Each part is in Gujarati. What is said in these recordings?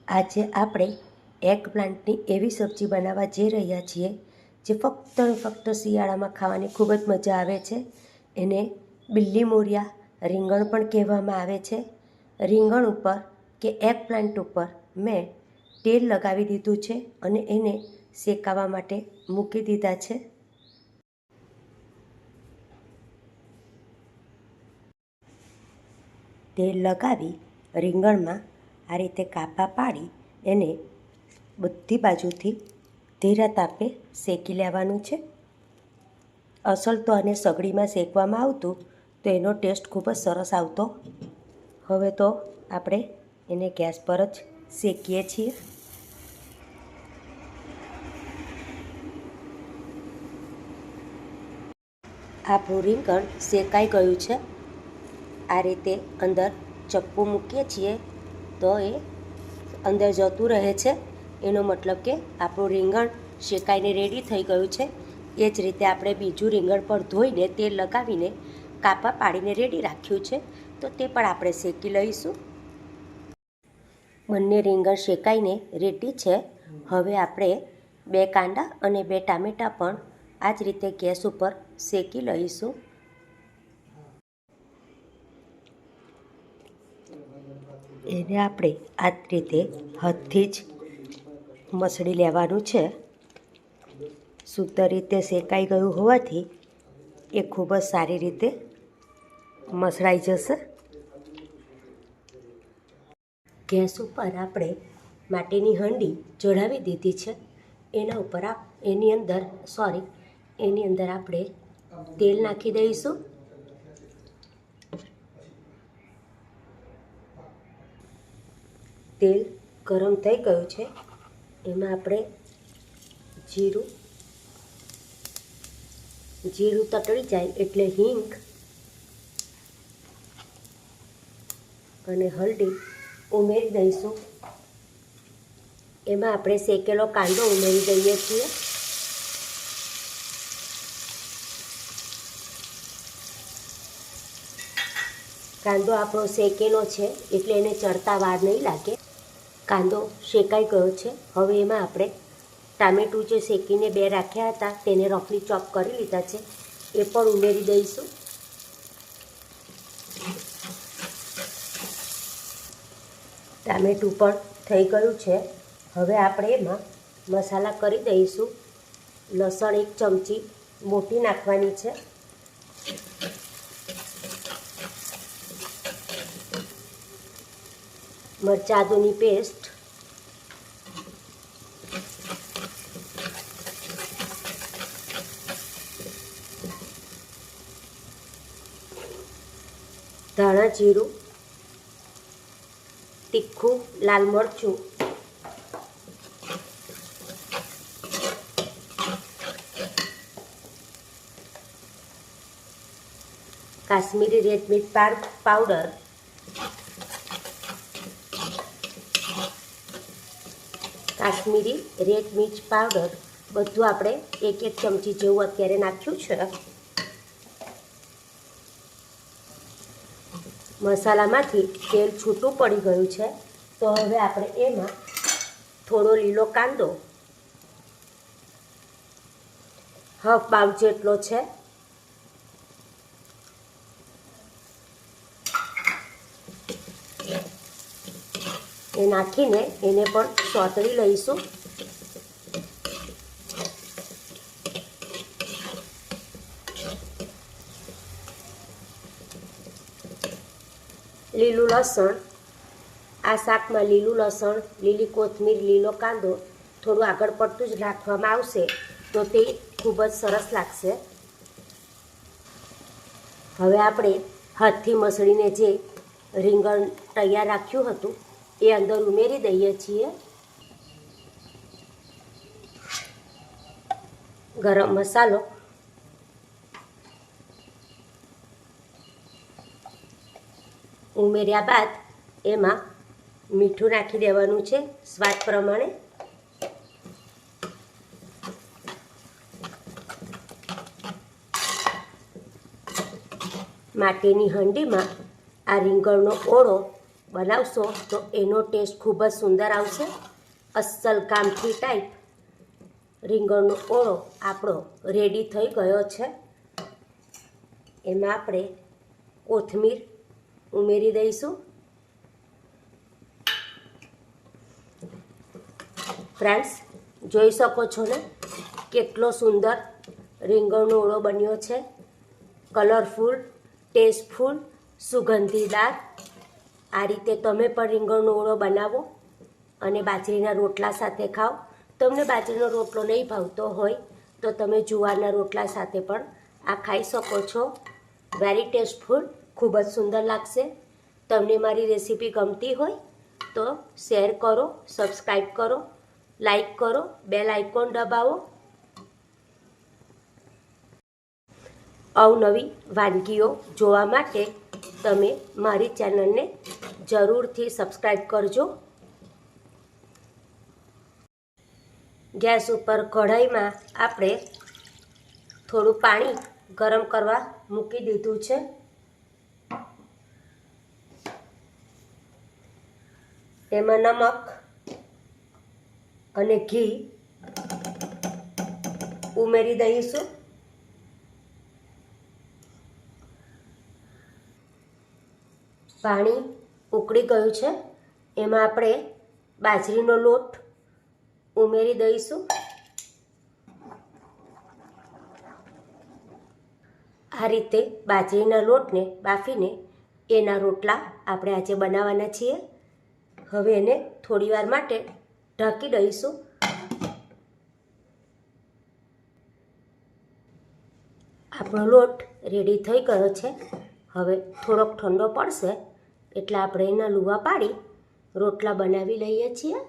આજે આપણે એગ પ્લાન્ટની એવી સબ્જી બનાવવા જઈ રહ્યા છીએ જે ફક્ત ને ફક્ત શિયાળામાં ખાવાની ખૂબ જ મજા આવે છે. એને બિલ્લી મોરિયા રીંગણ પણ કહેવામાં આવે છે. રીંગણ ઉપર કે એગ પ્લાન્ટ ઉપર મેં તેલ લગાવી દીધું છે અને એને શેકાવા માટે મૂકી દીધા છે. તેલ લગાવી રીંગણમાં આ રીતે કાપા પાડી એને બધી બાજુથી ધીરા તાપે શેકી લેવાનું છે. અસલ તો આને સગડીમાં શેકવામાં આવતું તો એનો ટેસ્ટ ખૂબ જ સરસ આવતો. હવે તો આપણે એને ગેસ પર જ શેકીએ છીએ. આપણું રીંગણ શેકાઈ ગયું છે. આ રીતે અંદર ચપ્પુ મૂકીએ છીએ તો એ અંદર જતું રહે છે. એનો મતલબ કે આપણું રીંગણ શેકાઈને રેડી થઈ ગયું છે. એ જ રીતે આપણે બીજું રીંગણ પર ધોઈને તેલ લગાવીને કાપા પાડીને રેડી રાખ્યું છે, તો તે પણ આપણે શેકી લઈશું. બંને રીંગણ શેકાઈને રેડી છે. હવે આપણે 2 કાંદા અને 2 ટામેટાં પણ આ જ રીતે ગેસ ઉપર શેકી લઈશું. એને આપણે આ જ રીતે હાથથી જ મસળી લેવાનું છે. શુદ્ધ રીતે શેકાઈ ગયું હોવાથી એ ખૂબ જ સારી રીતે મસળાઈ જશે. ગેસ ઉપર આપણે માટીની હાંડી ચઢાવી દીધી છે. એના ઉપર એની અંદર આપણે તેલ નાખી દઈશું. તેલ ગરમ થઈ ગયું છે. એમાં આપણે જીરું તતળી જાય એટલે હિંગ અને હળદી ઉમેરી દઈશું. એમાં આપણે શેકેલો કાંદો ઉમેરી દઈએ છીએ. કાંદો આપણો શેકેલો છે એટલે એને ચડતા વાર નહીં લાગે. કાંદો શેકાઈ ગયો છે. હવે એમાં આપણે ટામેટું જે શેકીને 2 રાખ્યા હતા તેને રફલી ચોપ કરી લીધા છે, એ પણ ઉમેરી દઈશું. ટામેટું પણ થઈ ગયું છે. હવે આપણે એમાં મસાલા કરી દઈશું. લસણ 1 ચમચી મોટી નાખવાની છે. મરચાં આદુની પેસ્ટ, ધાણા જીરું, તીખું લાલ મરચું, કાશ્મીરી રેડ મિર્ચ પાવડર, કાશ્મીરી રેડ મિર્ચ પાવડર બધું આપણે 1 ચમચી જેવું અત્યારે નાખ્યું છે. મસાલામાંથી તેલ છૂટું પડી ગયું છે, તો હવે આપણે એમાં થોડો લીલો કાંદો હાફ બાઉલ જેટલો છે એ નાખીને એને પણ સોતળી લઈશું. લીલું લસણ, આ શાકમાં લીલું લસણ, લીલી કોથમીર, લીલો કાંદો થોડું આગળ પડતું જ નાખવામાં આવશે તો તે ખૂબ જ સરસ લાગશે. હવે આપણે હાથથી મસળીને જે રીંગણ તૈયાર રાખ્યું હતું એ અંદર ઉમેરી દઈએ છીએ. ગરમ મસાલો, ઉમેર્યા બાદ એમાં મીઠું નાખી દેવાનું છે સ્વાદ પ્રમાણે. માટીની હાંડીમાં આ રીંગણનો ઓળો બનાવશો તો એનો ટેસ્ટ ખૂબ જ સુંદર આવશે. અસલ કામઠી ટાઈપ રીંગણનો ઓળો આપણો રેડી થઈ ગયો છે. એમાં આપણે કોથમીર ઉમેરી દઈશું. ફ્રેન્ડ્સ, જોઈ શકો છો ને કેટલો સુંદર રીંગણનો ઓળો બન્યો છે. કલરફુલ, ટેસ્ટફુલ, સુગંધીદાર. આ રીતે તમે પણ રીંગણનો ઓળો બનાવો અને બાજરીના રોટલા સાથે ખાઓ. તમને બાજરીનો રોટલો નહીં ભાવતો હોય તો તમે જુવારના રોટલા સાથે પણ આ ખાઈ શકો છો. વેરી ટેસ્ટફુલ, ખૂબ જ સુંદર લાગશે. તમને મારી રેસીપી ગમતી હોય તો શેર કરો, સબસ્ક્રાઈબ કરો, લાઈક કરો, બેલ આઇકોન દબાવો. અવનવી વાનગીઓ જોવા માટે તમે મારી ચેનલને જરૂરથી સબસ્ક્રાઈબ કરજો. ગેસ ઉપર કઢાઈમાં આપણે થોડું પાણી ગરમ કરવા મૂકી દીધું છે. એમાં નમક અને ઘી ઉમેરી દઈશું. પાણી ઉકળી ગયું છે. એમાં આપણે બાજરીનો લોટ ઉમેરી દઈશું. આ રીતે બાજરીના લોટને બાફીને એના રોટલા આપણે આજે બનાવવાના છીએ. હવે એને થોડીવાર માટે ઢાંકી દઈશું. આપણો લોટ રેડી થઈ ગયો છે. હવે થોડોક ઠંડો પડશે એટલે આપણે એના લુવા પાડી રોટલા બનાવી લઈએ છીએ.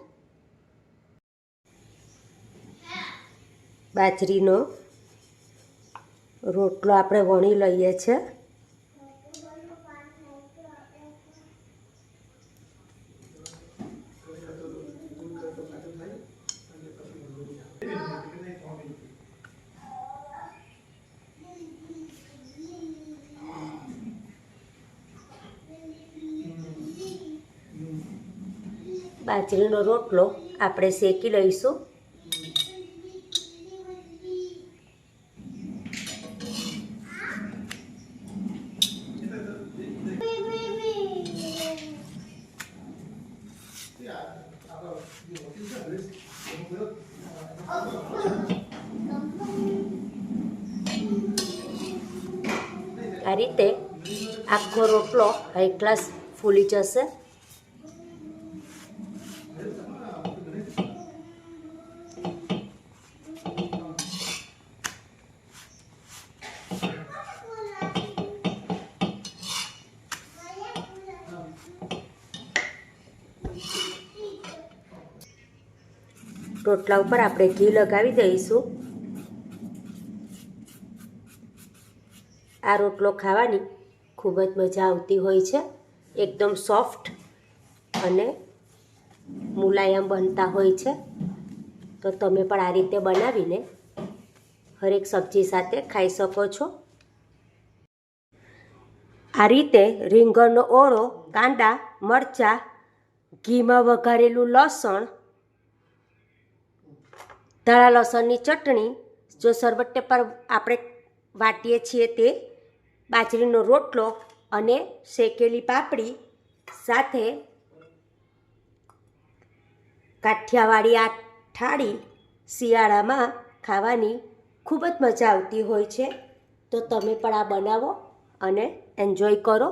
બાજરીનો રોટલો આપણે વણી લઈએ છીએ. બાજરીનો રોટલો આપણે શેકી લઈશું. આ રીતે આખો રોટલો હાઈ ક્લાસ ફૂલી જશે. રોટલા ઉપર આપણે ઘી લગાવી દઈશું. આ રોટલો ખાવાની ખૂબ જ મજા આવતી હોય છે. એકદમ સોફ્ટ અને મુલાયમ બનતા હોય છે. તો તમે પણ આ રીતે બનાવીને હરેક સબ્જી સાથે ખાઈ શકો છો. આ રીતે રીંગણનો ઓળો, કાંદા, મરચાં, ઘીમાં વઘારેલું લસણ, ધાણા લસણની ચટણી, જો સરવટે પર આપણે વાટીએ છીએ તે બાજરીનો રોટલો અને શેકેલી પાપડી સાથે કાઠિયાવાડી આ થાળી શિયાળામાં ખાવાની ખૂબ જ મજા આવતી હોય છે. તો તમે પણ આ બનાવો અને એન્જોય કરો.